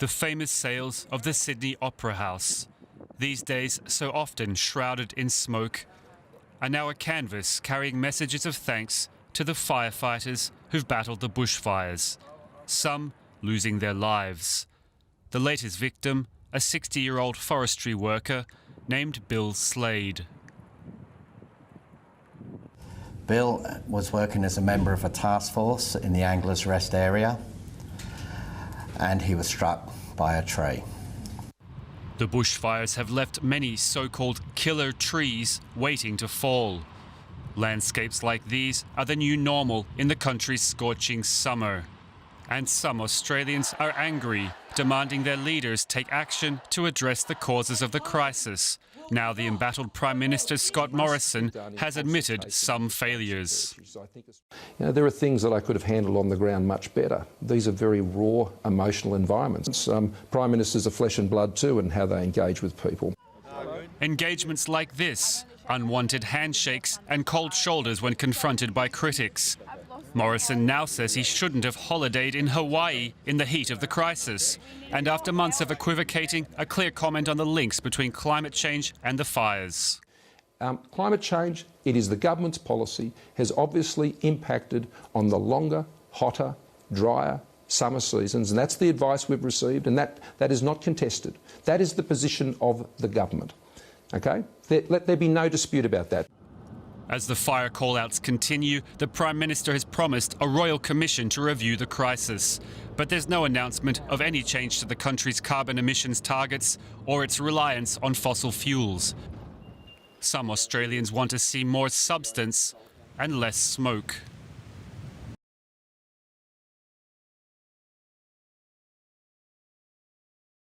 The famous sails of the Sydney Opera House, these days so often shrouded in smoke, are now a canvas carrying messages of thanks to the firefighters who've battled the bushfires, some losing their lives. The latest victim, a 60-year-old forestry worker named Bill Slade. Bill was working as a member of a task force in the Anglers Rest area, and he was struck by a tree. The bushfires have left many so-called killer trees waiting to fall. Landscapes like these are the new normal in the country's scorching summer. And some Australians are angry, demanding their leaders take action to address the causes of the crisis. Now the embattled Prime Minister Scott Morrison has admitted some failures. There are things that I could have handled on the ground much better. These are very raw, emotional environments. Prime Ministers are flesh and blood too, and how they engage with people. Engagements like this, unwanted handshakes and cold shoulders when confronted by critics. Morrison now says he shouldn't have holidayed in Hawaii in the heat of the crisis. And after months of equivocating, a clear comment on the links between climate change and the fires. Climate change, it is the government's policy, has obviously impacted on the longer, hotter, drier summer seasons, and that's the advice we've received, and that is not contested. That is the position of the government. Okay? Let there be no dispute about that. As the fire call-outs continue, the Prime Minister has promised a royal commission to review the crisis. But there's no announcement of any change to the country's carbon emissions targets or its reliance on fossil fuels. Some Australians want to see more substance and less smoke.